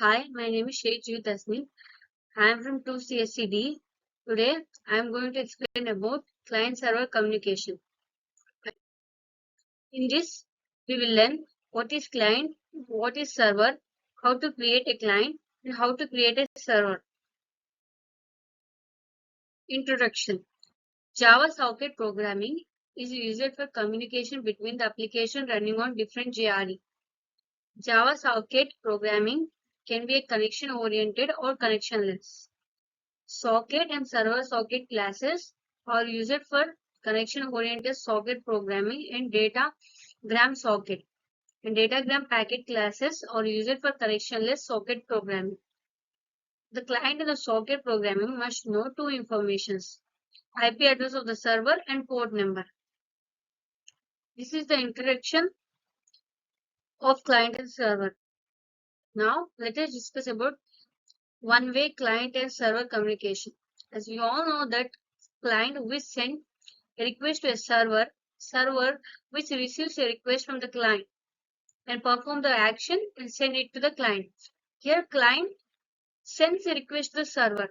Hi, my name is Sheikh Tasmin. I am from 2CSCD. Today, I am going to explain about client-server communication. In this, we will learn what is client, what is server, how to create a client, and how to create a server. Introduction. Java socket programming is used for communication between the application running on different JRE. Java socket programming can be a connection-oriented or connectionless. Socket and server socket classes are used for connection-oriented socket programming and datagram socket. And datagram packet classes are used for connectionless socket programming. The client and the socket programming must know two informations: IP address of the server and port number. This is the introduction of client and server. Now, let us discuss about one-way client and server communication. As we all know that client will send a request to a server which receives a request from the client and perform the action and send it to the client. Here client sends a request to the server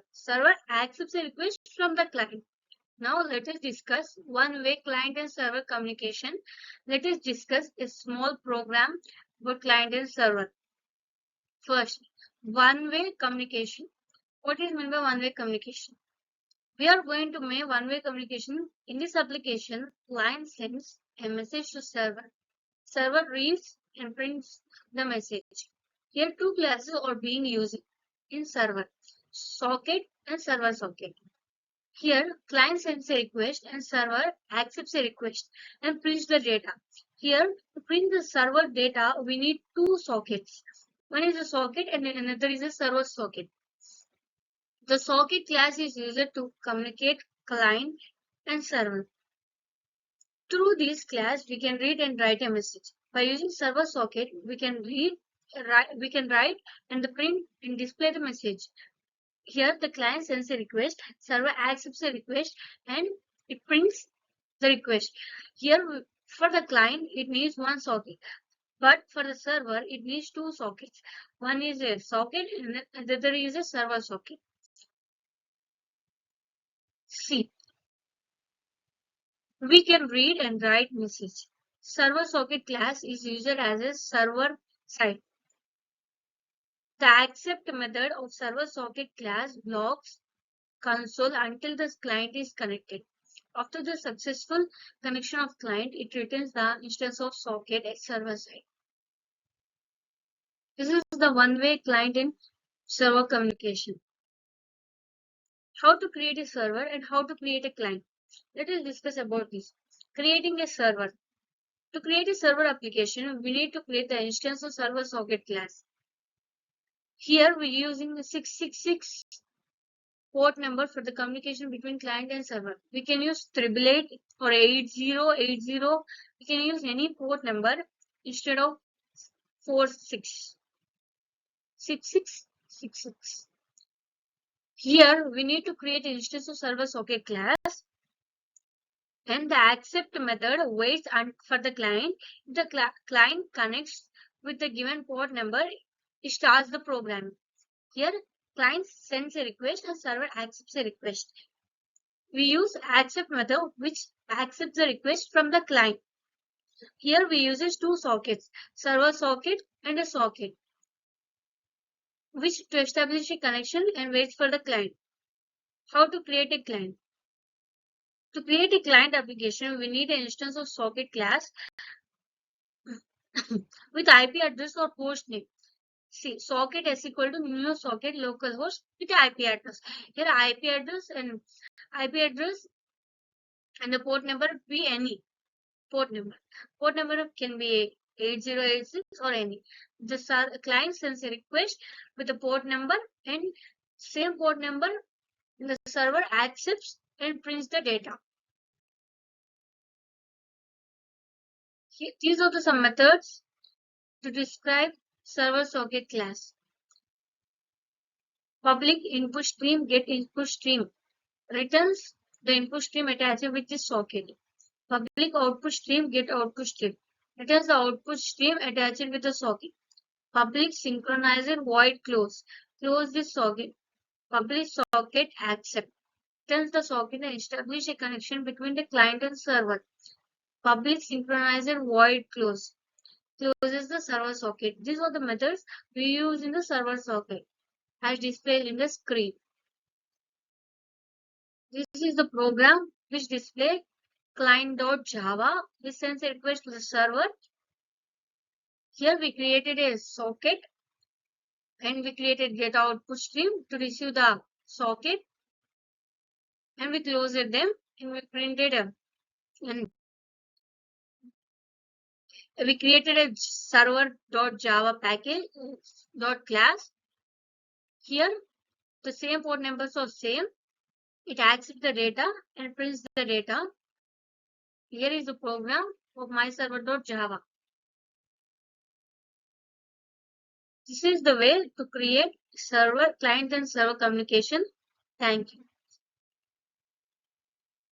accepts a request from the client. Now let us discuss one-way client and server communication. Let us discuss a small program about client and server. First, one-way communication. What is meant by one-way communication? We are going to make one-way communication. In this application, client sends a message to server. Server reads and prints the message. Here two classes are being used in server: socket and server socket. Here client sends a request and server accepts a request and prints the data. Here to print the server data we need two sockets. One is a socket and another is a server socket. The socket class is used to communicate client and server. Through this class, we can read and write a message. By using server socket, we can write and print and display the message. Here, the client sends a request, server accepts a request, and it prints the request. Here, for the client, it needs one socket, but for the server, it needs two sockets. One is a socket, and the other is a server socket. See, we can read and write message. Server socket class is used as a server side. The accept method of server socket class blocks console until the client is connected. After the successful connection of client, it returns the instance of socket at server side. This is the one-way client and server communication. How to create a server and how to create a client. Let us discuss about this. Creating a server. To create a server application, we need to create the instance of server socket class. Here we are using the 666 port number for the communication between client and server. We can use 888 or 8080. We can use any port number instead of 6666. Here we need to create an instance of server socket class, and the accept method waits for the client. If the client connects with the given port number, it starts the program. Here client sends a request and server accepts a request. We use accept method which accepts the request from the client. Here we use two sockets, server socket and a socket, which to establish a connection and waits for the client. How to create a client? To create a client application, we need an instance of socket class with IP address or host name. See, socket is equal to new socket localhost with IP address. Here IP address and the port number be any port number. Port number can be 8086 or any. The client sends a request with the port number and same port number, and the server accepts and prints the data. These are some methods to describe server socket class. Public input stream get input stream returns the input stream attached with this socket. Public output stream get output stream returns the output stream attached with the socket. Public synchronizer void close. Close the socket. Public socket accept. Tells the socket and establish a connection between the client and server. Public synchronizer void close. Closes the server socket. These are the methods we use in the server socket as displayed in the screen. This is the program which displays client.java, which sends a request to the server. Here we created a socket and we created get output stream to receive the socket, and we closed them and we printed and we created a server.java package class. Here the same port numbers are same. It accepts the data and prints the data. Here is the program of myserver.java. This is the way to create server, client and server communication. Thank you.